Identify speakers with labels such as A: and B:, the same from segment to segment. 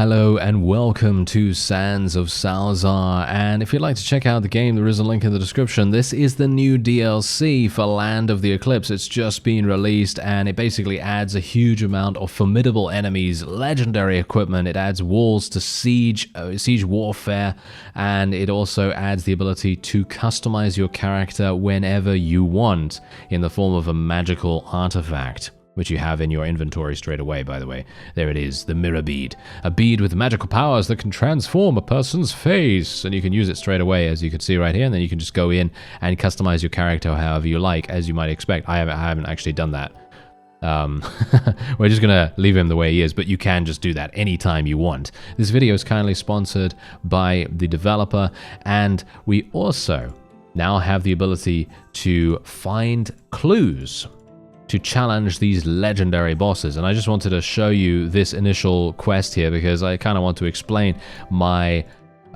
A: Hello and welcome to Sands of Salzaar, and if you'd like to check out the game, there is a link in the description. This is the new DLC for Land of the Eclipse. It's just been released and it basically adds a huge amount of formidable enemies, legendary equipment, it adds walls to siege warfare, and it also adds the ability to customize your character whenever you want in the form of a magical artifact, which you have in your inventory straight away, by the way. There it is, the mirror bead. A bead with magical powers that can transform a person's face. And you can use it straight away, as you can see right here. And then you can just go in and customize your character however you like, as you might expect. I haven't actually done that. We're just going to leave him the way he is, but you can just do that anytime you want. This video is kindly sponsored by the developer, and we also now have the ability to find clues to challenge these legendary bosses. And I just wanted to show you this initial quest here because I kind of want to explain my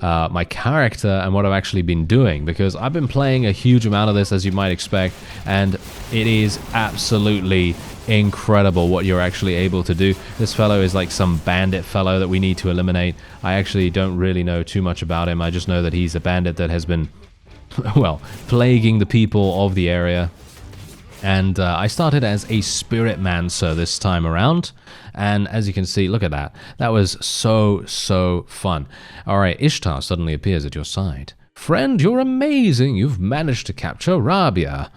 A: my character and what I've actually been doing, because I've been playing a huge amount of this, as you might expect, and it is absolutely incredible what you're actually able to do. This fellow is like some bandit fellow that we need to eliminate. I actually don't really know too much about him. I just know that he's a bandit that has been, well, plaguing the people of the area. And I started as a spirit mancer this time around, and as you can see, look at that. That was so fun. Alright, Ishtar suddenly appears at your side. Friend, you're amazing. You've managed to capture Rabia.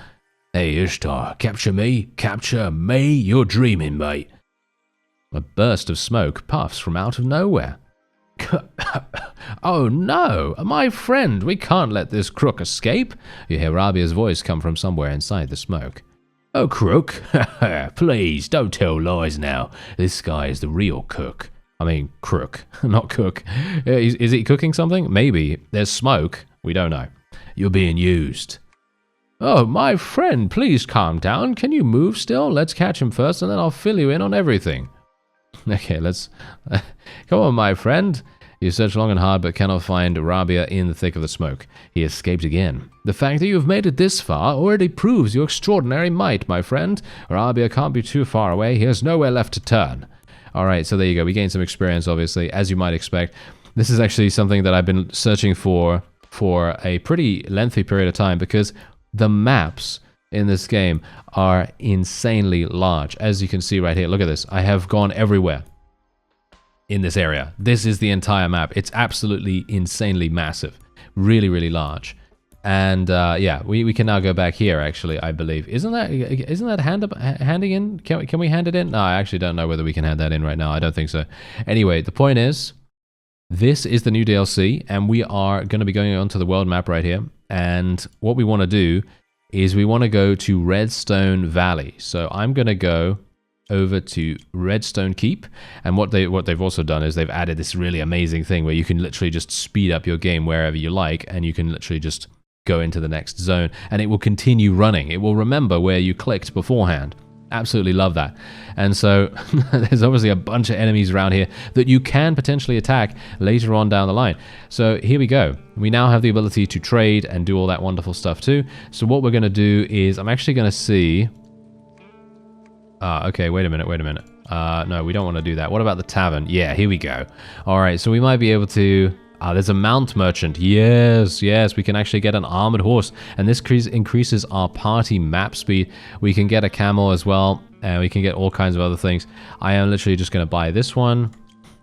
A: Hey Ishtar, capture me? Capture me? You're dreaming, mate. A burst of smoke puffs from out of nowhere. Oh no, my friend, we can't let this crook escape. You hear Rabia's voice come from somewhere inside the smoke. Oh, crook, please don't tell lies now. This guy is the real cook. I mean, crook, not cook. Is he cooking something? Maybe. There's smoke. We don't know. You're being used. Oh, my friend, please calm down. Can you move still? Let's catch him first and then I'll fill you in on everything. Okay, let's... Come on, my friend. You search long and hard but cannot find Rabia in the thick of the smoke. He escaped again. The fact that you have made it this far already proves your extraordinary might, my friend. Rabia can't be too far away. He has nowhere left to turn. Alright, so there you go. We gained some experience, obviously, as you might expect. This is actually something that I've been searching for a pretty lengthy period of time, because the maps in this game are insanely large. As you can see right here, look at this. I have gone everywhere in this area. This is the entire map. It's absolutely insanely massive. Really large. And yeah, we can now go back here, actually, I believe. Isn't that handing in? Can we hand it in? No, I actually don't know whether we can hand that in right now. I don't think so. Anyway, the point is, this is the new DLC, and we are going to be going onto the world map right here. And what we want to do is we want to go to Redstone Valley. So I'm going to go over to Redstone Keep, and what they've also done is they've added this really amazing thing where you can literally just speed up your game wherever you like, and you can literally just go into the next zone and it will continue running. It will remember where you clicked beforehand. Absolutely love that. And so there's obviously a bunch of enemies around here that you can potentially attack later on down the line. So here we go. We now have the ability to trade and do all that wonderful stuff too. So what we're going to do is I'm actually going to see... okay, wait a minute. No, we don't want to do that. What about the tavern? Yeah, here we go. Alright, so we might be able to... there's a mount merchant. Yes, we can actually get an armored horse. And this increases our party map speed. We can get a camel as well. And we can get all kinds of other things. I am literally just going to buy this one.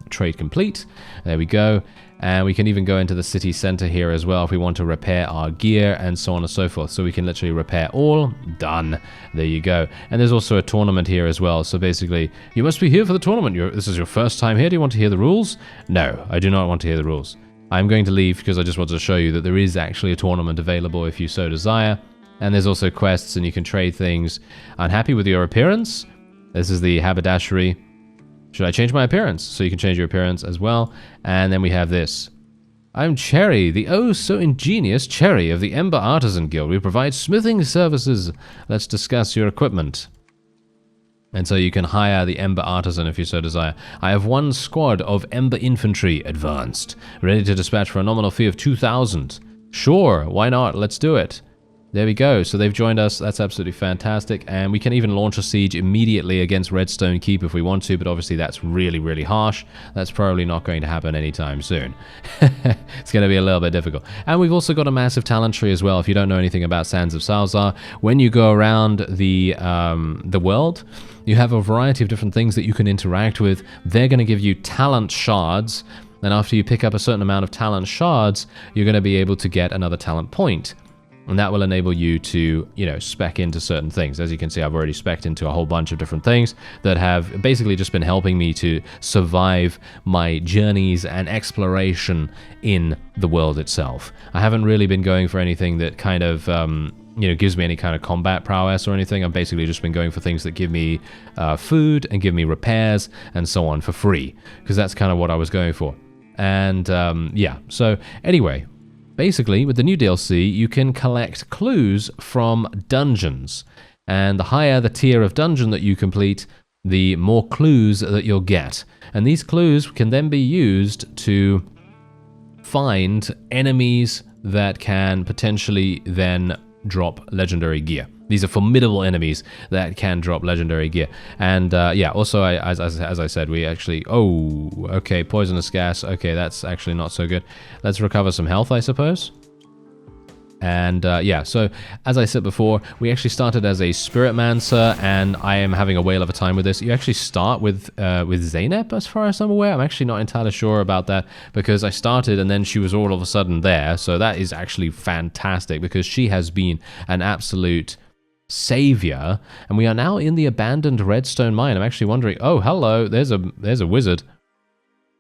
A: Trade complete. There we go. And we can even go into the city center here as well if we want to repair our gear and so on and so forth. So we can literally repair all. Done. There you go. And there's also a tournament here as well. So basically, you must be here for the tournament. This is your first time here. Do you want to hear the rules? No, I do not want to hear the rules. I'm going to leave because I just wanted to show you that there is actually a tournament available if you so desire. And there's also quests and you can trade things. Unhappy with your appearance? This is the haberdashery. Should I change my appearance? So you can change your appearance as well. And then we have this. I'm Cherry, the oh so ingenious Cherry of the Ember Artisan Guild. We provide smithing services. Let's discuss your equipment. And so you can hire the Ember Artisan if you so desire. I have one squad of Ember Infantry advanced, ready to dispatch for a nominal fee of 2,000. Sure, why not? Let's do it. There we go. So they've joined us. That's absolutely fantastic. And we can even launch a siege immediately against Redstone Keep if we want to, but obviously that's really, really harsh. That's probably not going to happen anytime soon. It's going to be a little bit difficult. And we've also got a massive talent tree as well. If you don't know anything about Sands of Salzaar, when you go around the world, you have a variety of different things that you can interact with. They're going to give you talent shards. And after you pick up a certain amount of talent shards, you're going to be able to get another talent point. And that will enable you to, spec into certain things. As you can see, I've already specced into a whole bunch of different things that have basically just been helping me to survive my journeys and exploration in the world itself. I haven't really been going for anything that kind of, gives me any kind of combat prowess or anything. I've basically just been going for things that give me food and give me repairs and so on for free, because that's kind of what I was going for. And so anyway, basically, with the new DLC, you can collect clues from dungeons. And the higher the tier of dungeon that you complete, the more clues that you'll get. And these clues can then be used to find enemies that can potentially then drop legendary gear. These are formidable enemies that can drop legendary gear. And also, as I said, we actually... Oh, okay, poisonous gas. Okay, that's actually not so good. Let's recover some health, I suppose. And so as I said before, we actually started as a Spiritmancer, and I am having a whale of a time with this. You actually start with Zeynep, as far as I'm aware. I'm actually not entirely sure about that, because I started and then she was all of a sudden there. So that is actually fantastic, because she has been an absolute savior. And we are now in the abandoned redstone mine. I'm actually wondering, oh, hello, there's a wizard.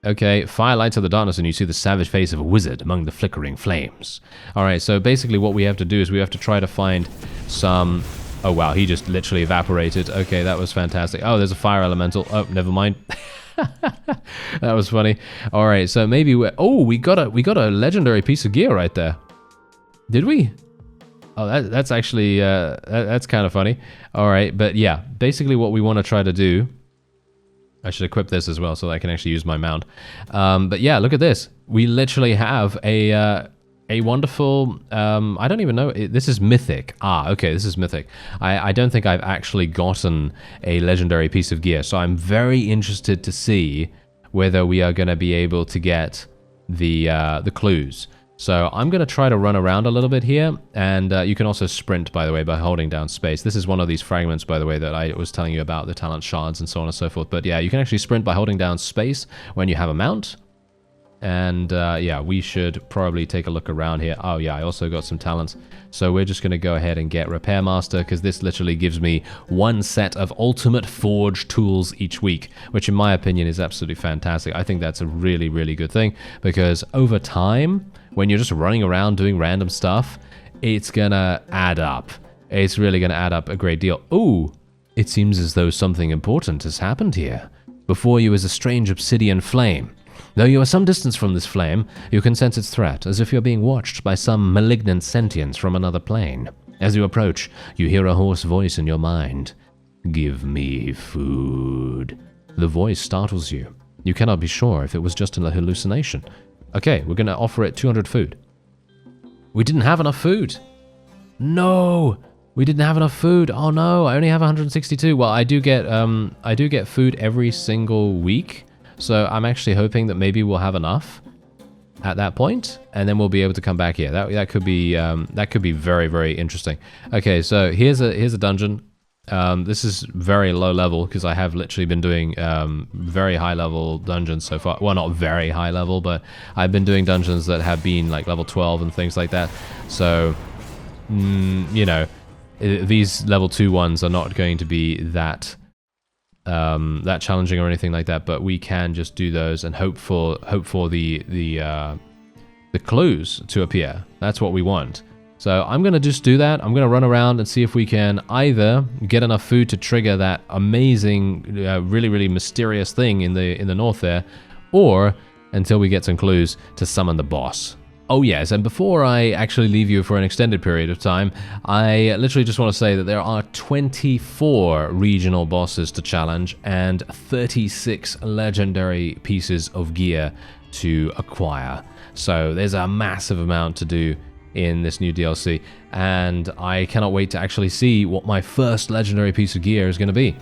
A: Okay, fire lights of the darkness and you see the savage face of a wizard among the flickering flames. Alright, so basically what we have to do is we have to try to find some... Oh wow, he just literally evaporated. Okay, that was fantastic. Oh, there's a fire elemental. Oh, never mind. That was funny. Alright, so maybe we're... Oh, we got a legendary piece of gear right there. Did we? Oh, that's actually... that's kind of funny. Alright, but yeah, basically what we want to try to do... I should equip this as well so that I can actually use my mount. But yeah, look at this. We literally have a wonderful... I don't even know. This is mythic. Ah, okay, this is mythic. I don't think I've actually gotten a legendary piece of gear, so I'm very interested to see whether we are going to be able to get the clues. So I'm going to try to run around a little bit here, and you can also sprint, by the way, by holding down space. This is one of these fragments, by the way, that I was telling you about, the talent shards and so on and so forth. But yeah, you can actually sprint by holding down space when you have a mount. And yeah, we should probably take a look around here. Oh yeah, I also got some talents. So we're just going to go ahead and get Repair Master, because this literally gives me one set of ultimate forge tools each week, which in my opinion is absolutely fantastic. I think that's a really, really good thing, because over time, when you're just running around doing random stuff, it's going to add up. It's really going to add up a great deal. Ooh, it seems as though something important has happened here. Before you is a strange obsidian flame. Though you are some distance from this flame, you can sense its threat, as if you're being watched by some malignant sentience from another plane. As you approach, you hear a hoarse voice in your mind. Give me food. The voice startles you. You cannot be sure if it was just a hallucination. Okay, we're going to offer it 200 food. We didn't have enough food. No, we didn't have enough food. Oh no, I only have 162. Well, I do get food every single week. So I'm actually hoping that maybe we'll have enough at that point, and then we'll be able to come back here. That could be very, very interesting. Okay, so here's a dungeon. This is very low level, because I have literally been doing very high level dungeons so far. Well, not very high level, but I've been doing dungeons that have been like level 12 and things like that. So, these level 2 ones are not going to be that challenging or anything like that, but we can just do those and hope for the clues to appear. That's what we want. So I'm going to just do that. I'm going to run around and see if we can either get enough food to trigger that amazing, really, really mysterious thing in the north there, or until we get some clues to summon the boss. Oh yes, and before I actually leave you for an extended period of time, I literally just want to say that there are 24 regional bosses to challenge and 36 legendary pieces of gear to acquire. So there's a massive amount to do in this new DLC, and I cannot wait to actually see what my first legendary piece of gear is going to be.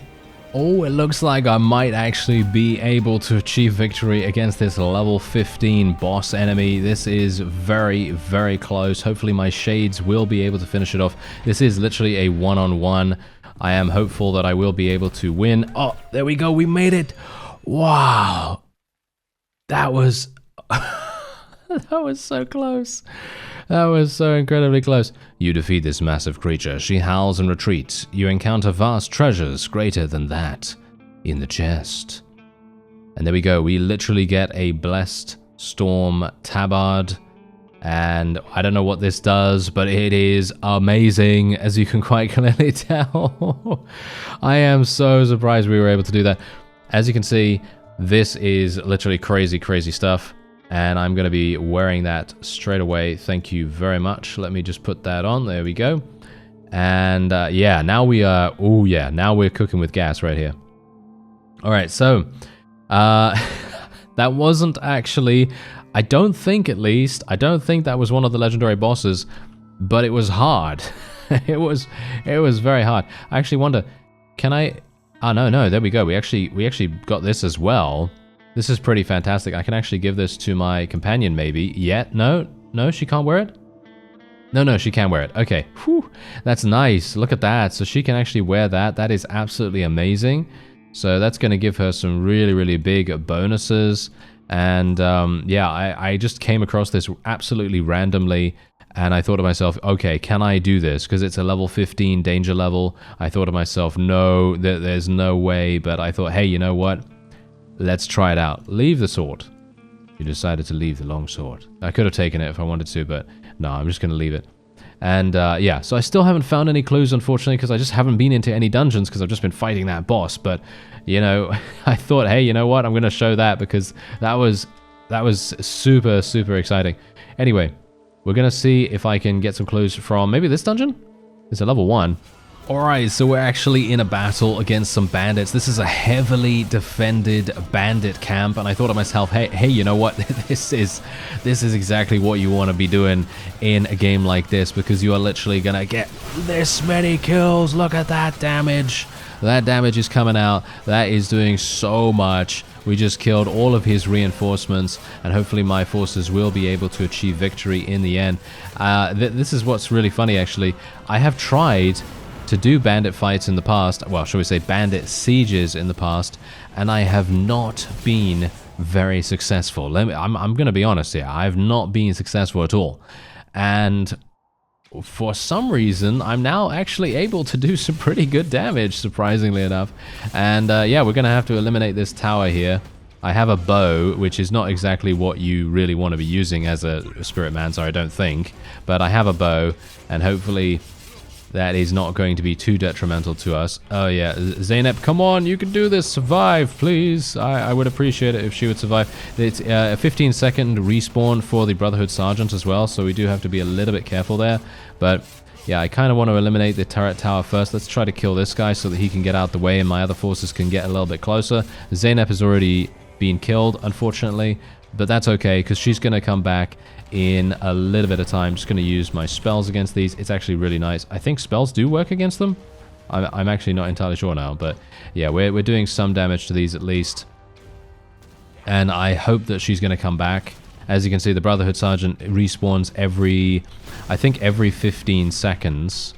A: Oh, it looks like I might actually be able to achieve victory against this level 15 boss enemy. This is very, very close. Hopefully my shades will be able to finish it off. This is literally a one-on-one. I am hopeful that I will be able to win. Oh, there we go. We made it. Wow. That was... that was so close. That was so incredibly close. You defeat this massive creature. She howls and retreats. You encounter vast treasures greater than that in the chest. And there we go. We literally get a Blessed Storm Tabard. And I don't know what this does, but it is amazing, as you can quite clearly tell. I am so surprised we were able to do that. As you can see, this is literally crazy, crazy stuff. And I'm going to be wearing that straight away. Thank you very much. Let me just put that on. There we go. And yeah, now we are... Oh yeah, now we're cooking with gas right here. All right, so that wasn't actually... I don't think, at least, I don't think that was one of the legendary bosses, but it was hard. it was very hard. I actually wonder, can I... Oh, no, there we go. We actually got this as well. This is pretty fantastic. I can actually give this to my companion, maybe. Yet? No, she can't wear it? No, she can wear it. Okay. Whew. That's nice. Look at that. So she can actually wear that. That is absolutely amazing. So that's going to give her some really, really big bonuses. And yeah, I just came across this absolutely randomly. And I thought to myself, okay, can I do this? Because it's a level 15 danger level. I thought to myself, no, there's no way. But I thought, hey, you know what? Let's try it out. Leave the sword. You decided to leave the long sword. I could have taken it if I wanted to, but no, I'm just going to leave it. And yeah, so I still haven't found any clues, unfortunately, because I just haven't been into any dungeons because I've just been fighting that boss. But, you know, I thought, hey, you know what? I'm going to show that because that was super, super exciting. Anyway, we're going to see if I can get some clues from maybe this dungeon? It's a level 1. Alright, so we're actually in a battle against some bandits. This is a heavily defended bandit camp, and I thought to myself, hey, you know what? This is exactly what you want to be doing in a game like this, because you are literally gonna get this many kills. Look at that damage. That damage is coming out. That is doing so much. We just killed all of his reinforcements, and hopefully my forces will be able to achieve victory in the end. This is what's really funny, actually. I have tried to do bandit fights in the past, well, shall we say bandit sieges in the past, and I have not been very successful. I'm going to be honest here. I have not been successful at all. And for some reason, I'm now actually able to do some pretty good damage, surprisingly enough. And yeah, we're going to have to eliminate this tower here. I have a bow, which is not exactly what you really want to be using as a spirit mancer, I don't think. But I have a bow, and hopefully that is not going to be too detrimental to us. Oh yeah, Zeynep, come on, you can do this. Survive, please. I would appreciate it if she would survive. It's a 15-second respawn for the Brotherhood Sergeant as well, so we do have to be a little bit careful there. But yeah, I kind of want to eliminate the turret tower first. Let's try to kill this guy so that he can get out the way and my other forces can get a little bit closer. Zeynep has already been killed, unfortunately, but that's okay because she's going to come back in a little bit of time. Just going to use my spells against these. It's actually really nice. I think spells do work against them. I'm actually not entirely sure now, but yeah, we're doing some damage to these at least. And I hope that she's going to come back. As you can see, the Brotherhood Sergeant respawns I think every 15 seconds.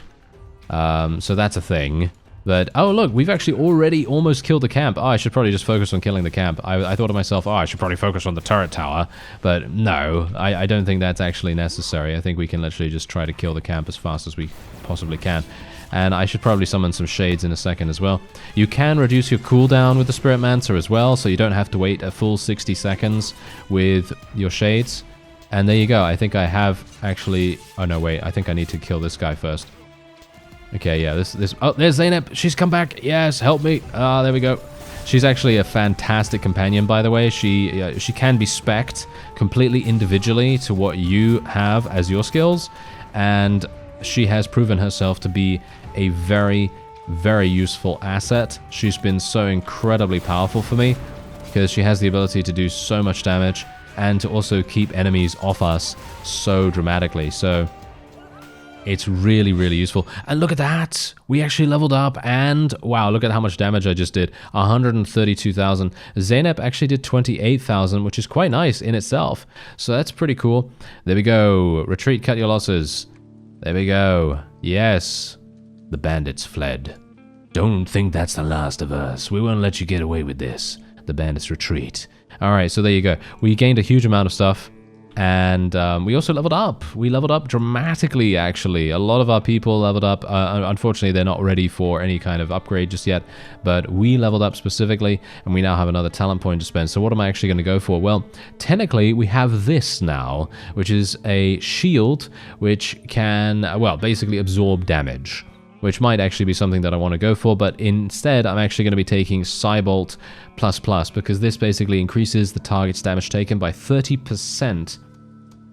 A: So that's a thing. But, oh look, we've actually already almost killed the camp. Oh, I should probably just focus on killing the camp. I thought to myself, oh, I should probably focus on the turret tower. But no, I don't think that's actually necessary. I think we can literally just try to kill the camp as fast as we possibly can. And I should probably summon some shades in a second as well. You can reduce your cooldown with the Spirit Mancer as well, so you don't have to wait a full 60 seconds with your shades. And there you go. I think I have actually... Oh, no, wait. I think I need to kill this guy first. Okay, yeah, this... Oh, there's Zeynep. She's come back. Yes, help me. Ah, there we go. She's actually a fantastic companion, by the way. She can be spec'd completely individually to what you have as your skills. And she has proven herself to be a very, very useful asset. She's been so incredibly powerful for me because she has the ability to do so much damage and to also keep enemies off us so dramatically. So... It's really, really useful. And look at that. We actually leveled up and wow, look at how much damage I just did. 132,000. Zeynep actually did 28,000, which is quite nice in itself. So that's pretty cool. There we go. Retreat, cut your losses. There we go. Yes. The bandits fled. Don't think that's the last of us. We won't let you get away with this. The bandits retreat. All right, so there you go. We gained a huge amount of stuff. And we also leveled up. We leveled up dramatically, actually. A lot of our people leveled up. Unfortunately, they're not ready for any kind of upgrade just yet. But we leveled up specifically, and we now have another talent point to spend. So what am I actually going to go for? Well, technically, we have this now, which is a shield, which can, well, basically absorb damage, which might actually be something that I want to go for. But instead, I'm actually going to be taking Cybolt++, because this basically increases the target's damage taken by 30%.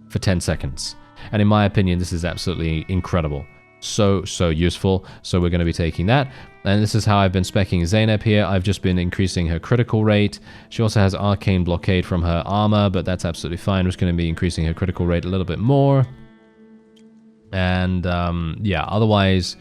A: For 10 seconds. And in my opinion, this is absolutely incredible. So useful. So we're going to be taking that. And this is how I've been speccing Zeynep here. I've just been increasing her critical rate. She also has arcane blockade from her armor, but that's absolutely fine. I'm just going to be increasing her critical rate a little bit more. And yeah, otherwise,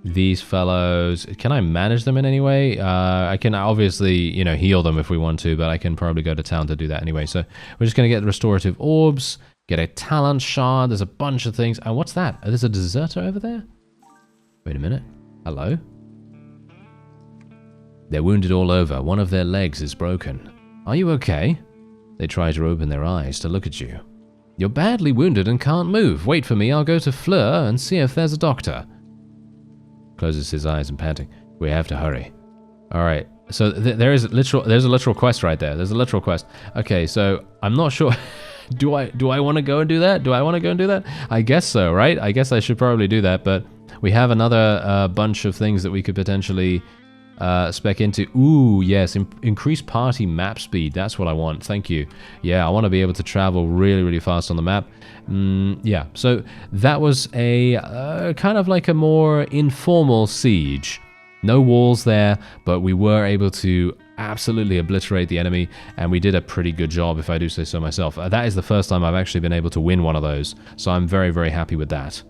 A: these fellows, can I manage them in any way? I can obviously, you know, heal them if we want to, but I can probably go to town to do that anyway. So we're just going to get restorative orbs. Get a talent shard. There's a bunch of things. And what's that? Oh, there's a deserter over there? Wait a minute. Hello? They're wounded all over. One of their legs is broken. Are you okay? They try to open their eyes to look at you. You're badly wounded and can't move. Wait for me. I'll go to Fleur and see if there's a doctor. Closes his eyes and panting. We have to hurry. All right. So there's a literal quest right there. There's a literal quest. Okay, so I'm not sure... Do I want to go and do that? Do I want to go and do that? I guess so, right? I guess I should probably do that, but we have another bunch of things that we could potentially spec into. Ooh, yes, increase party map speed. That's what I want. Thank you. Yeah, I want to be able to travel really, really fast on the map. Yeah, so that was a kind of like a more informal siege. No walls there, but we were able to absolutely obliterate the enemy, and we did a pretty good job, if I do say so myself. That is the first time I've actually been able to win one of those, so I'm very, very happy with that.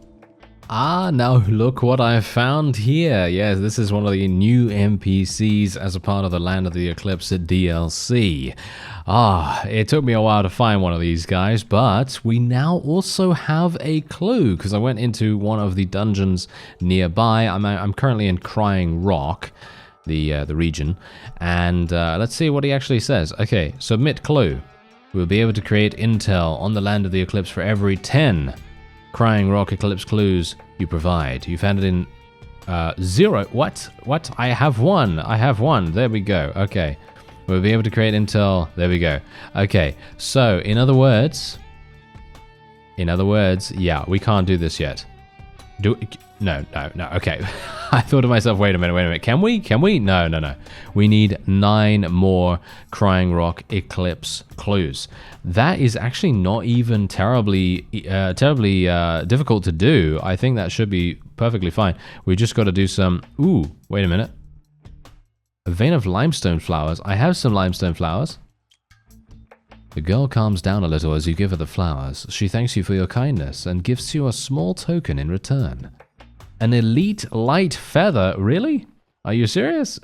A: Ah, now look what I've found here. Yes, this is one of the new NPCs as a part of the Land of the Eclipse DLC. Ah, it took me a while to find one of these guys, but we now also have a clue, because I went into one of the dungeons nearby. I'm currently in Crying Rock, the region, and let's see what he actually says. Okay, submit clue. We'll be able to create intel on the Land of the Eclipse for every 10 Crying Rock Eclipse clues you provide. You found it in 0. What? I have one. There we go. Okay. We'll be able to create intel. There we go. Okay. So, in other words, yeah, we can't do this yet. No. Okay. I thought to myself, wait a minute. Can we? No. We need 9 more Crying Rock Eclipse clues. That is actually not even terribly difficult to do. I think that should be perfectly fine. We just got to do some... Ooh, wait a minute. A vein of limestone flowers. I have some limestone flowers. The girl calms down a little as you give her the flowers. She thanks you for your kindness and gives you a small token in return. An elite light feather? Really? Are you serious?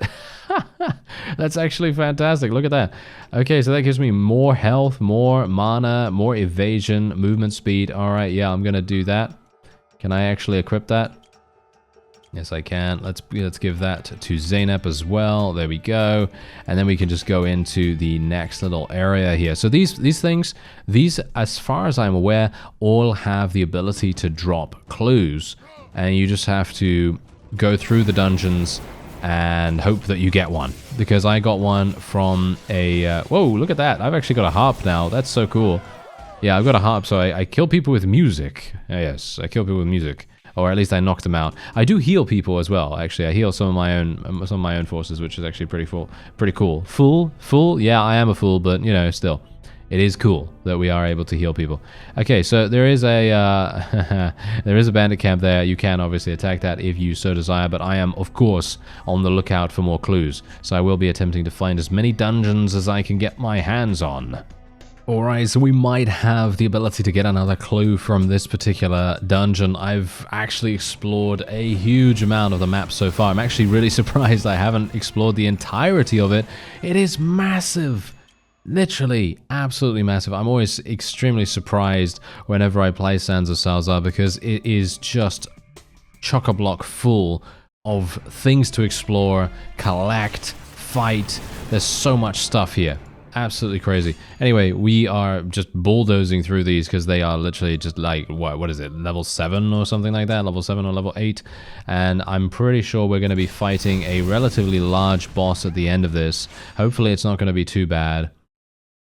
A: That's actually fantastic. Look at that. Okay, so that gives me more health, more mana, more evasion, movement speed. All right, yeah, I'm going to do that. Can I actually equip that? Yes, I can. Let's give that to Zeynep as well. There we go. And then we can just go into the next little area here. So these things, as far as I'm aware, all have the ability to drop clues. And you just have to go through the dungeons and hope that you get one. Because I got one from a... whoa, look at that. I've actually got a harp now. That's so cool. Yeah, I've got a harp, so I kill people with music. Yes, I kill people with music. Or at least I knock them out. I do heal people as well, actually. I heal some of my own forces, which is actually pretty cool. Fool? Yeah, I am a fool, but, you know, still. It is cool that we are able to heal people. Okay, so there is a there is a bandit camp there. You can obviously attack that if you so desire, but I am, of course, on the lookout for more clues. So I will be attempting to find as many dungeons as I can get my hands on. Alright, so we might have the ability to get another clue from this particular dungeon. I've actually explored a huge amount of the map so far. I'm actually really surprised I haven't explored the entirety of it. It is massive. Literally, absolutely massive. I'm always extremely surprised whenever I play Sands of Salzaar because it is just chock-a-block full of things to explore, collect, fight. There's so much stuff here. Absolutely crazy. Anyway, we are just bulldozing through these because they are literally just like, what is it, level 7 or something like that? Level 7 or level 8. And I'm pretty sure we're going to be fighting a relatively large boss at the end of this. Hopefully it's not going to be too bad.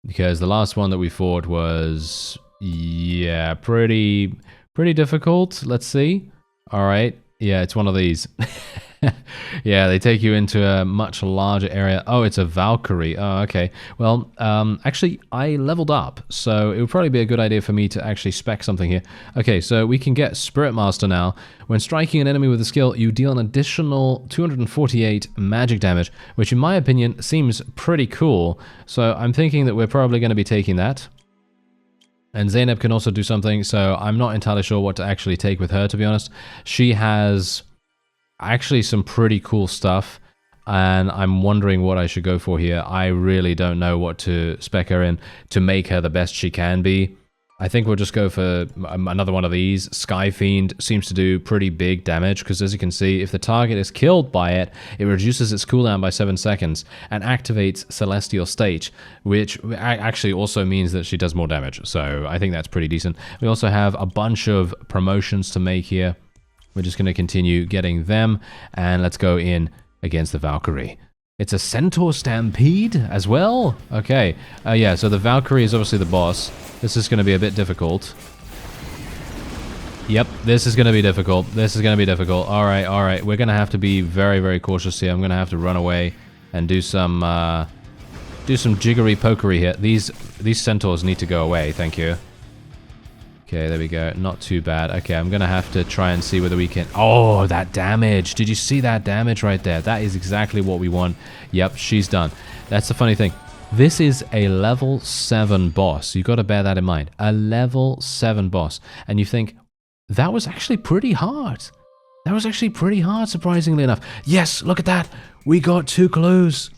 A: Because the last one that we fought was, yeah, pretty difficult. Let's see. All right. Yeah, it's one of these. Yeah, they take you into a much larger area. Oh, it's a Valkyrie. Oh, okay. Well, actually, I leveled up, so it would probably be a good idea for me to actually spec something here. Okay, so we can get Spirit Master now. When striking an enemy with a skill, you deal an additional 248 magic damage, which in my opinion seems pretty cool. So I'm thinking that we're probably going to be taking that. And Zeynep can also do something, so I'm not entirely sure what to actually take with her, to be honest. She has actually some pretty cool stuff, and I'm wondering what I should go for here. I really don't know what to spec her in to make her the best she can be. I think we'll just go for another one of these. Sky Fiend seems to do pretty big damage, because as you can see, if the target is killed by it, it reduces its cooldown by 7 seconds and activates Celestial State, which actually also means that she does more damage. So I think that's pretty decent. We also have a bunch of promotions to make here. We're just going to continue getting them, and let's go in against the Valkyrie. It's a Centaur Stampede as well? Okay, yeah, so the Valkyrie is obviously the boss. This is going to be a bit difficult. Yep, this is going to be difficult. This is going to be difficult. All right. We're going to have to be very, very cautious here. I'm going to have to run away and do some jiggery-pokery here. These centaurs need to go away, thank you. Okay, there we go. Not too bad. Okay, I'm going to have to try and see whether we can... Oh, that damage. Did you see that damage right there? That is exactly what we want. Yep, she's done. That's the funny thing. This is a level 7 boss. You've got to bear that in mind. A level 7 boss. And you think, that was actually pretty hard. That was actually pretty hard, surprisingly enough. Yes, look at that. We got 2 clues.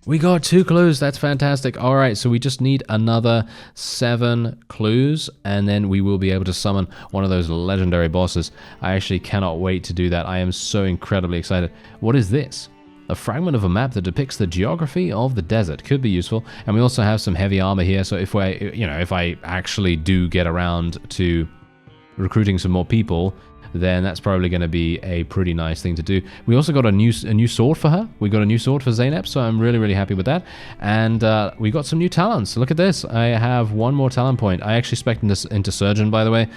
A: We got 2 clues. That's fantastic. All right, so we just need another 7 clues, and then we will be able to summon one of those legendary bosses. I actually cannot wait to do that. I am so incredibly excited. What is this? A fragment of a map that depicts the geography of the desert. Could be useful. And we also have some heavy armor here, so if I actually do get around to recruiting some more people, then that's probably going to be a pretty nice thing to do. We also got a new sword for her. We got a new sword for Zeynep, so I'm really, really happy with that. And we got some new talents. Look at this. I have 1 more talent point. I actually spec'd this into Surgeon, by the way.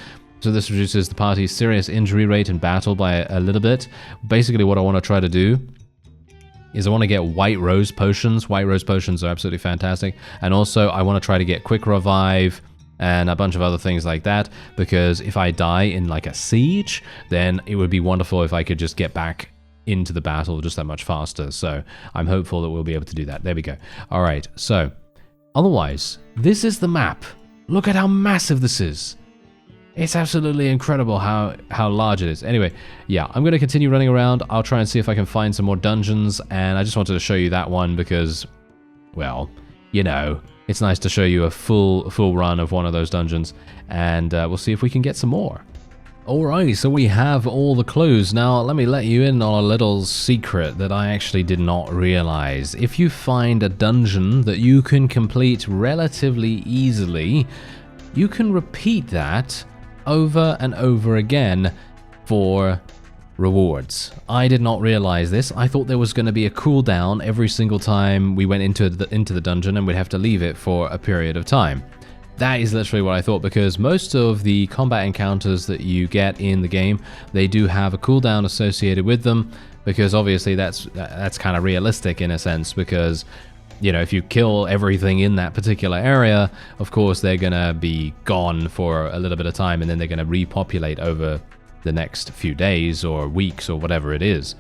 A: So this reduces the party's serious injury rate in battle by a little bit. Basically, what I want to try to do is I want to get White Rose Potions. White Rose Potions are absolutely fantastic. And also, I want to try to get Quick Revive and a bunch of other things like that, because if I die in like a siege, then it would be wonderful if I could just get back into the battle just that much faster. So I'm hopeful that we'll be able to do that. There we go. All right, so otherwise, this is the map. Look at how massive this is. It's absolutely incredible how large it is. Anyway, yeah, I'm going to continue running around. I'll try and see if I can find some more dungeons, and I just wanted to show you that one because, well, you know, it's nice to show you a full run of one of those dungeons, and we'll see if we can get some more. Alright, so we have all the clues. Now, let me let you in on a little secret that I actually did not realize. If you find a dungeon that you can complete relatively easily, you can repeat that over and over again for rewards. I did not realize this. I thought there was going to be a cooldown every single time we went into the dungeon, and we'd have to leave it for a period of time. That is literally what I thought, because most of the combat encounters that you get in the game, they do have a cooldown associated with them, because obviously that's kind of realistic in a sense, because, you know, if you kill everything in that particular area, of course they're gonna be gone for a little bit of time, and then they're gonna repopulate over the next few days or weeks or whatever it is.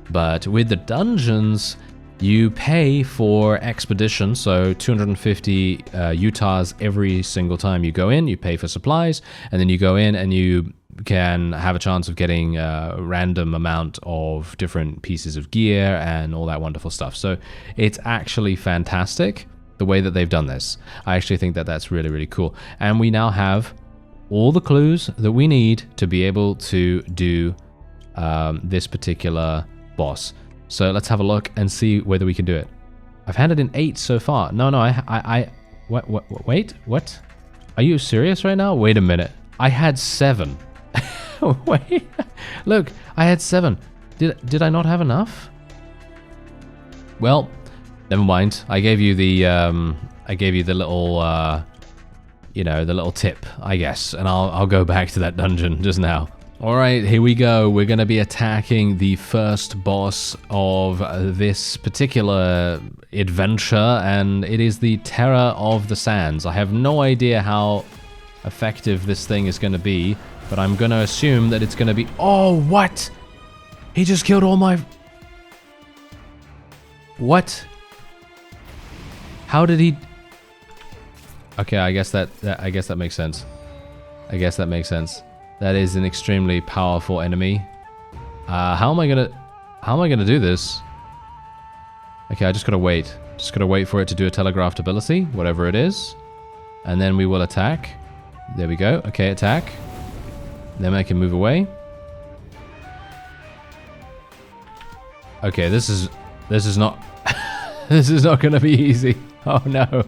A: But with the dungeons, You pay for expedition, so 250 Utahs every single time you go in. You pay for supplies, and then you go in and you can have a chance of getting a random amount of different pieces of gear and all that wonderful stuff. So it's actually fantastic the way that they've done this. I actually think that that's really, really cool. And we now have all the clues that we need to be able to do this particular boss. So let's have a look and see whether we can do it. I've handed in 8 so far. No, wait, what? Are you serious right now? Wait a minute. I had 7. Wait, look, I had 7. Did I not have enough? Well, never mind. I gave you the little, you know, the little tip, I guess, and I'll go back to that dungeon just now. Alright, here we go. We're going to be attacking the first boss of this particular adventure, and it is the Terror of the Sands. I have no idea how effective this thing is going to be, but I'm going to assume that it's going to be... Oh, what? He just killed all my... What? How did he... Okay, I guess that makes sense. I guess that makes sense. That is an extremely powerful enemy. How am I gonna do this? Okay, I just gotta wait. Just gotta wait for it to do a telegraphed ability, whatever it is. And then we will attack. There we go. Okay, attack. Then I can move away. Okay, this is not this is not gonna be easy. Oh no.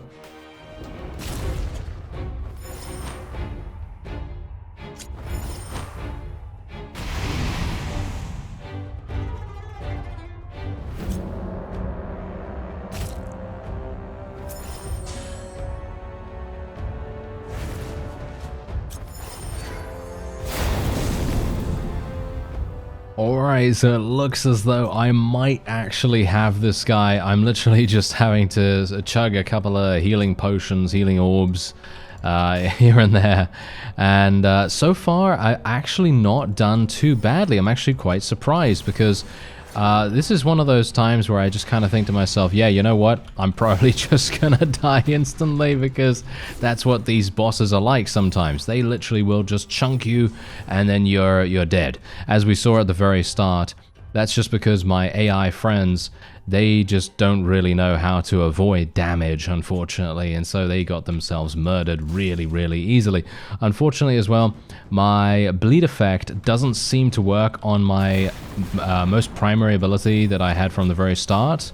A: Alright, so it looks as though I might actually have this guy. I'm literally just having to chug a couple of healing potions, healing orbs, here and there. And so far, I've actually not done too badly. I'm actually quite surprised because this is one of those times where I just kind of think to myself, yeah, you know what? I'm probably just gonna die instantly because that's what these bosses are like sometimes. They literally will just chunk you and then you're dead. As we saw at the very start, that's just because my AI friends, they just don't really know how to avoid damage, unfortunately, and so they got themselves murdered really, really easily. Unfortunately as well, my bleed effect doesn't seem to work on my most primary ability that I had from the very start.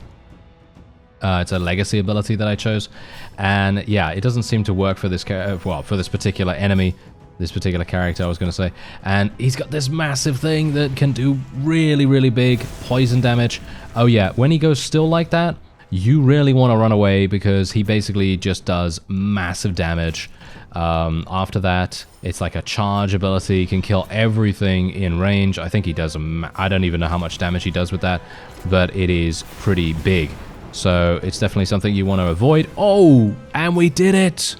A: It's a legacy ability that I chose, and yeah, it doesn't seem to work for this for this particular enemy. This particular character, I was going to say. And he's got this massive thing that can do really, really big poison damage. Oh yeah, when he goes still like that, you really want to run away because he basically just does massive damage. After that, it's like a charge ability. He can kill everything in range. I think he does, I don't even know how much damage he does with that, but it is pretty big. So it's definitely something you want to avoid. Oh, and we did it!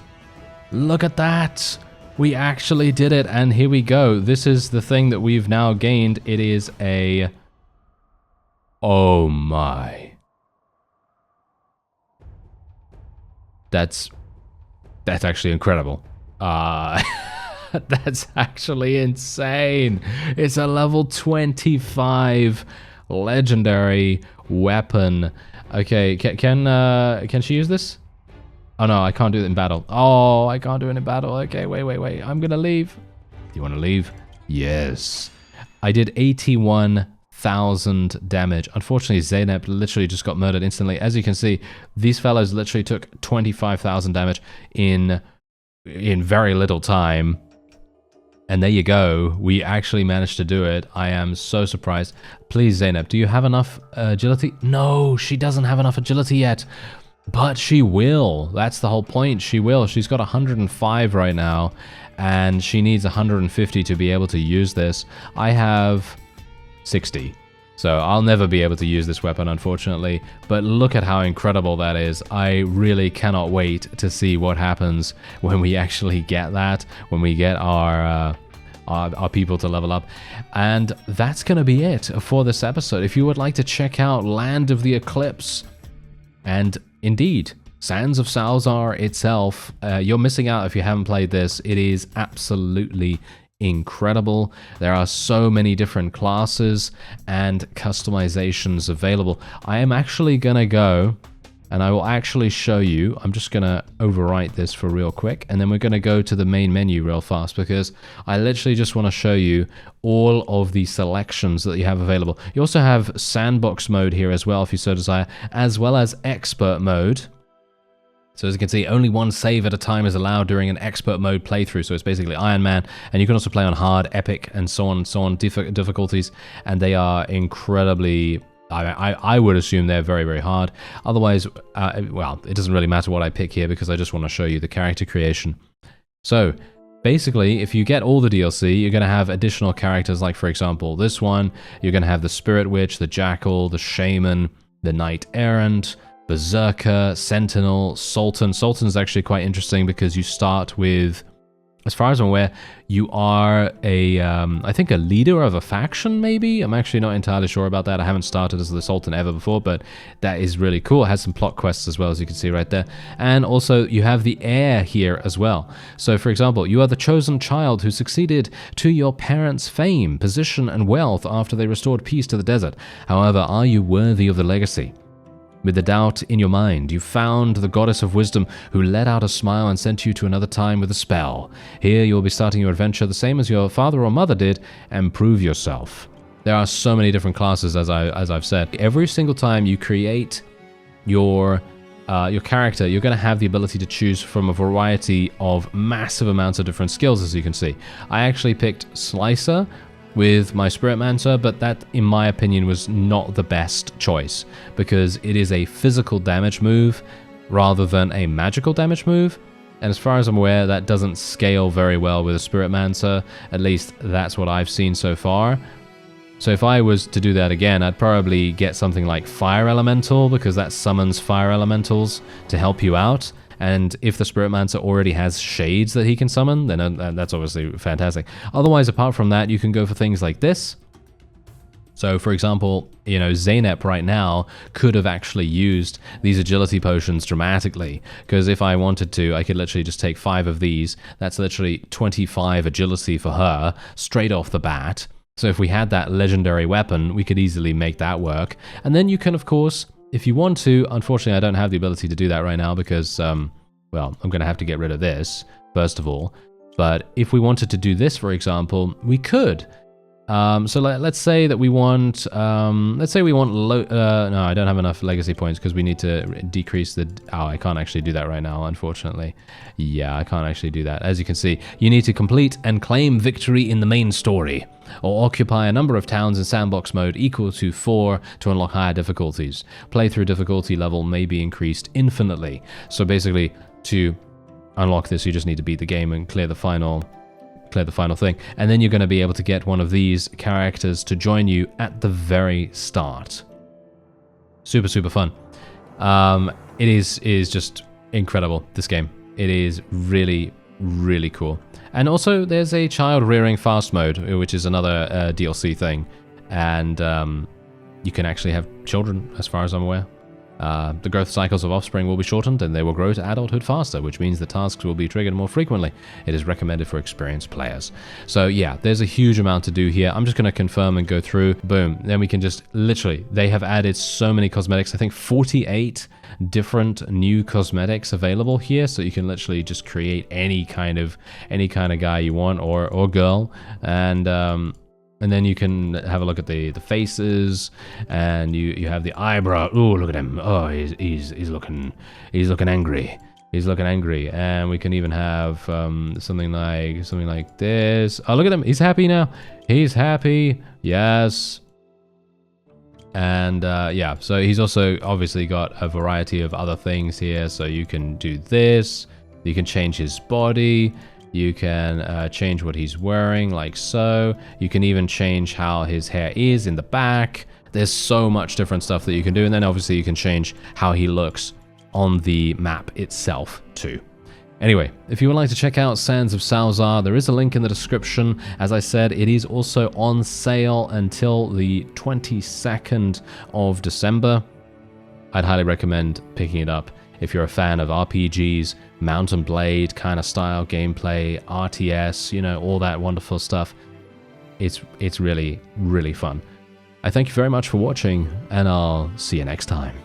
A: Look at that! We actually did it, and here we go. This is the thing that we've now gained. It is a... Oh my. That's actually incredible. That's actually insane. It's a level 25 legendary weapon. Okay, can she use this? Oh no, I can't do it in battle. Oh, I can't do it in battle. Okay, wait. I'm gonna leave. Do you want to leave? Yes. I did 81,000 damage. Unfortunately, Zeynep literally just got murdered instantly. As you can see, these fellows literally took 25,000 damage in very little time. And there you go. We actually managed to do it. I am so surprised. Please, Zeynep, do you have enough agility? No, she doesn't have enough agility yet. But she will. That's the whole point. She will. She's got 105 right now, and she needs 150 to be able to use this. I have 60. So I'll never be able to use this weapon, unfortunately. But look at how incredible that is. I really cannot wait to see what happens when we actually get that, when we get our people to level up. And that's going to be it for this episode. If you would like to check out Land of the Eclipse, And indeed, Sands of Salzaar itself, you're missing out if you haven't played this. It is absolutely incredible. There are so many different classes and customizations available. I am actually gonna go and I will actually show you. I'm just gonna overwrite this for real quick, and then we're gonna go to the main menu real fast, because I literally just want to show you all of the selections that you have available. You also have sandbox mode here as well if you so desire, as well as expert mode. So as you can see, only one save at a time is allowed during an expert mode playthrough. So it's basically Iron Man, and you can also play on hard, epic, and so on difficulties, and they are incredibly, I would assume they're very, very hard. Otherwise, well, it doesn't really matter what I pick here, because I just want to show you the character creation. So basically, if you get all the DLC, you're going to have additional characters, like for example, this one. You're going to have the Spirit Witch, the Jackal, the Shaman, the Knight Errant, Berserker, Sentinel, Sultan. Sultan's actually quite interesting because you start with, as far as I'm aware, you are a, I think a leader of a faction, maybe? I'm actually not entirely sure about that. I haven't started as the Sultan ever before, but that is really cool. It has some plot quests as well, as you can see right there. And also, you have the heir here as well. So, for example, you are the chosen child who succeeded to your parents' fame, position, and wealth after they restored peace to the desert. However, are you worthy of the legacy? With the doubt in your mind, you found the goddess of wisdom who let out a smile and sent you to another time with a spell. Here you will be starting your adventure the same as your father or mother did, and prove yourself. There are so many different classes, as I've said. Every single time you create your character, you're going to have the ability to choose from a variety of massive amounts of different skills, as you can see. I actually picked Slicer with my Spirit Mancer, but that, in my opinion, was not the best choice, because it is a physical damage move rather than a magical damage move, and as far as I'm aware, that doesn't scale very well with a Spirit Mancer. At least that's what I've seen so far. So if I was to do that again, I'd probably get something like Fire Elemental, because that summons Fire Elementals to help you out. And if the Spirit Mancer already has shades that he can summon, then that's obviously fantastic. Otherwise, apart from that, you can go for things like this. So, for example, you know, Zeynep right now could have actually used these agility potions dramatically, because if I wanted to, I could literally just take 5 of these. That's literally 25 agility for her, straight off the bat. So if we had that legendary weapon, we could easily make that work. And then you can, of course, if you want to, unfortunately I don't have the ability to do that right now because, well, I'm going to have to get rid of this, first of all. But if we wanted to do this, for example, we could. So let's say that we want, no, I don't have enough legacy points because we need to decrease the, oh, I can't actually do that right now, unfortunately. Yeah, I can't actually do that. As you can see, you need to complete and claim victory in the main story, or occupy a number of towns in sandbox mode equal to 4 to unlock higher difficulties. Playthrough difficulty level may be increased infinitely. So basically, to unlock this, you just need to beat the game and clear the final thing, and then you're going to be able to get one of these characters to join you at the very start. Super fun. It is just incredible, this game. It is really cool. And also there's a child rearing fast mode, which is another DLC thing, and you can actually have children, as far as I'm aware. The growth cycles of offspring will be shortened and they will grow to adulthood faster, which means the tasks will be triggered more frequently. It is recommended for experienced players. So yeah, there's a huge amount to do here. I'm just going to confirm and go through. Boom. Then we can just literally, they have added so many cosmetics. I think 48 different new cosmetics available here. So you can literally just create any kind of guy you want, or girl. And then you can have a look at the faces, and you have the eyebrow. Oh, look at him! Oh, he's looking angry. He's looking angry, and we can even have something like this. Oh, look at him! He's happy now. He's happy. Yes. And yeah, so he's also obviously got a variety of other things here. So you can do this. You can change his body. You can change what he's wearing, like so. You can even change how his hair is in the back. There's so much different stuff that you can do. And then obviously you can change how he looks on the map itself too. Anyway, if you would like to check out Sands of Salzaar, there is a link in the description. As I said, it is also on sale until the 22nd of December. I'd highly recommend picking it up if you're a fan of RPGs, Mount and Blade kind of style gameplay, RTS, you know, all that wonderful stuff. It's really, really fun. I thank you very much for watching, and I'll see you next time.